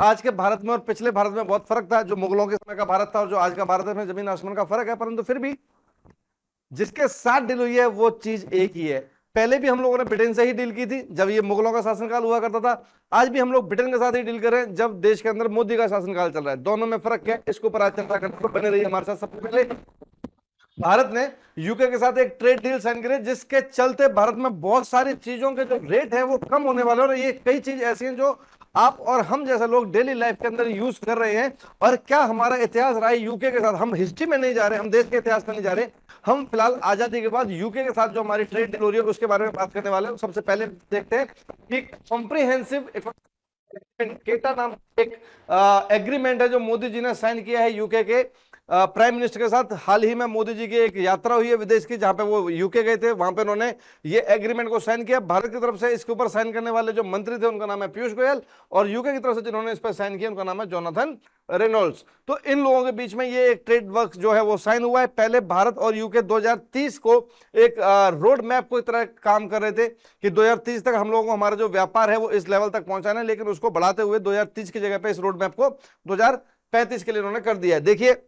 आज के भारत में और पिछले भारत में बहुत फर्क था। जो मुगलों के समय का भारत था और जो आज का भारत है, में जमीन आसमान का फर्क है, परंतु फिर भी जिसके साथ डील हुई है वो चीज एक ही है। पहले भी हम लोगों ने ब्रिटेन से ही डील की थी जब ये मुगलों का शासनकाल हुआ करता था। आज भी हम लोग ब्रिटेन के साथ ही डील कर रहे हैं जब देश के अंदर मोदी का शासनकाल चल रहा है। दोनों में फर्क क्या है, इसके ऊपर आज चर्चा करने को बने रही हमारे साथ। सबसे पहले भारत ने यूके के साथ एक ट्रेड डील साइन करी, जिसके चलते भारत में बहुत सारी चीजों के जो रेट है वो कम होने वाले हैं। और ये कई चीज ऐसी हैं जो आप और हम जैसे लोग डेली लाइफ के अंदर यूज कर रहे हैं। और क्या हमारा इतिहास रहा है यूके के साथ, हम हिस्ट्री में नहीं जा रहे, हम देश के इतिहास में नहीं जा रहे, हम फिलहाल आजादी के बाद यूके के साथ जो हमारी ट्रेड डील हो रही है उसके बारे में बात करने वाले हैं। सबसे पहले देखते हैं कि कॉम्प्रिहेंसिव केटा नाम एक एग्रीमेंट है जो मोदी जी ने साइन किया है यूके के प्राइम मिनिस्टर के साथ। हाल ही में मोदी जी की एक यात्रा हुई है विदेश की, जहां पे वो यूके गए थे, वहां पे उन्होंने ये एग्रीमेंट को साइन किया। भारत की तरफ से इसके ऊपर साइन करने वाले जो मंत्री थे उनका नाम है पीयूष गोयल, और यूके की तरफ से जिन्होंने इस पर साइन किया उनका नाम है जोनाथन रेनॉल्ड्स। तो इन लोगों के बीच में ये एक ट्रेड वर्क जो है वो साइन हुआ है। पहले भारत और यूके 2030 को एक रोड मैप को तरह काम कर रहे थे कि 2030 तक हम लोगों को हमारा जो व्यापार है वो इस लेवल तक पहुंचाना है, लेकिन उसको बढ़ाते हुए 2030 की जगह पे इस रोड मैप को 2035 के लिए उन्होंने कर दिया है। देखिए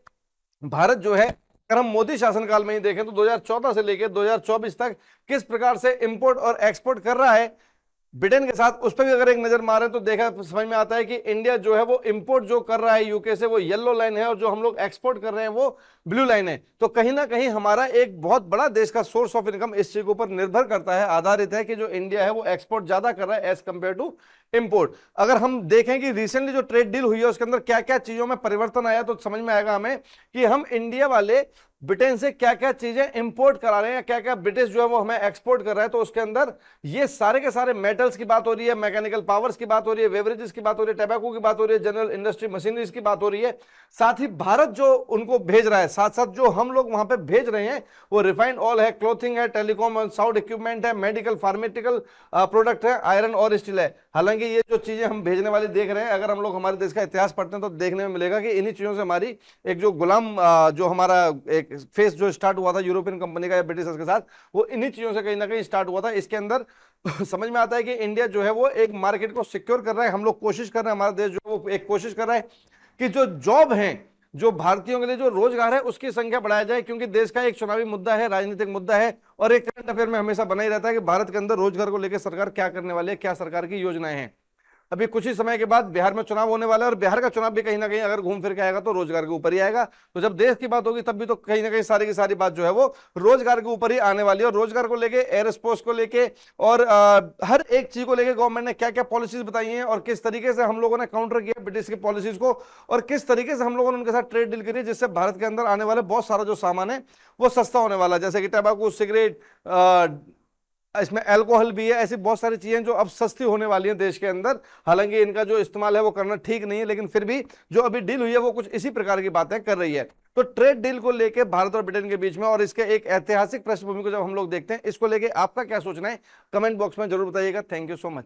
भारत जो है, अगर हम मोदी शासनकाल में ही देखें तो 2014 से लेकर 2024 तक किस प्रकार से इंपोर्ट और एक्सपोर्ट कर रहा है ब्रिटेन के साथ, उस पर भी अगर एक नजर मारे तो देखा समझ में आता है कि इंडिया जो है वो इंपोर्ट जो कर रहा है यूके से वो येलो लाइन है, और जो हम लोग एक्सपोर्ट कर रहे हैं वो ब्लू लाइन है। तो कहीं ना कहीं हमारा एक बहुत बड़ा देश का सोर्स ऑफ इनकम इस चीज के ऊपर निर्भर करता है, आधारित है कि जो इंडिया है वो एक्सपोर्ट ज्यादा कर रहा है एज कंपेयर टू इंपोर्ट। अगर हम देखें कि रिसेंटली जो ट्रेड डील हुई है उसके अंदर क्या क्या चीजों में परिवर्तन आया, तो समझ में आएगा हमें कि हम इंडिया वाले ब्रिटेन से क्या क्या चीजें इंपोर्ट करा रहे हैं, क्या क्या ब्रिटिश जो है वो हमें एक्सपोर्ट कर रहा है। तो उसके अंदर ये सारे के सारे मेटल्स की बात हो रही है, मैकेनिकल पावर्स की बात हो रही है, बेवरेजेस की बात हो रही है, टैबाको की बात हो रही है, जनरल इंडस्ट्री मशीनरीज की बात हो रही है। साथ ही भारत जो उनको भेज रहा है, साथ साथ जो हम लोग वहां पे भेज रहे हैं वो रिफाइंड ऑयल है, क्लोथिंग है, टेलीकॉम और साउंड इक्विपमेंट है, मेडिकल फार्मेटिकल प्रोडक्ट है, आयरन और स्टील है। हालांकि ये जो चीजें हम भेजने वाली देख रहे हैं, अगर हम लोग हमारे देश का इतिहास पढ़ते हैं तो देखने में मिलेगा कि इन्हीं चीजों से हमारी एक जो गुलाम जो हमारा एक फेस जो स्टार्ट हुआ था यूरोपियन कंपनी का या ब्रिटिशर्स के साथ, वो इन्हीं चीजों से कहीं ना कहीं स्टार्ट हुआ था। इसके अंदर समझ में आता है कि इंडिया जो है वो एक मार्केट को सिक्योर कर रहा है। हम लोग कोशिश कर रहे हैं, हमारा देश जो है वो एक कोशिश कर रहा है कि जो जॉब है, जो भारतीयों के लिए जो रोजगार है उसकी संख्या बढ़ाया जाए, क्योंकि देश का एक चुनावी मुद्दा है, राजनीतिक मुद्दा है, और एक करंट अफेयर में हमेशा बना ही रहता है कि भारत के अंदर रोजगार को लेकर सरकार क्या करने वाली है, क्या सरकार की योजनाएं हैं। अभी कुछ ही समय के बाद बिहार में चुनाव होने वाला है, और बिहार का चुनाव भी कहीं ना कहीं अगर घूम फिर के आएगा तो रोजगार के ऊपर ही आएगा। तो जब देश की बात होगी तब भी तो कहीं ना कहीं सारी की सारी बात जो है वो रोजगार के ऊपर ही आने वाली है। और रोजगार को लेके, एयर स्पोर्ट्स को लेके और हर एक चीज को लेके गवर्नमेंट ने क्या क्या पॉलिसीज बताई हैं, और किस तरीके से हम लोगों ने काउंटर किया ब्रिटिश की पॉलिसीज को, और किस तरीके से हम लोगों ने उनके साथ ट्रेड डील करी, जिससे भारत के अंदर आने वाले बहुत सारा जो सामान है वो सस्ता होने वाला है, जैसे कि टैबाकू, सिगरेट, इसमें अल्कोहल भी है। ऐसी बहुत सारी चीजें जो अब सस्ती होने वाली हैं देश के अंदर। हालांकि इनका जो इस्तेमाल है वो करना ठीक नहीं है, लेकिन फिर भी जो अभी डील हुई है वो कुछ इसी प्रकार की बातें कर रही है। तो ट्रेड डील को लेके भारत और ब्रिटेन के बीच में और इसके एक ऐतिहासिक पृष्ठभूमि को जब हम लोग देखते हैं, इसको लेके आपका क्या सोचना है कमेंट बॉक्स में जरूर बताइएगा। Thank you so much.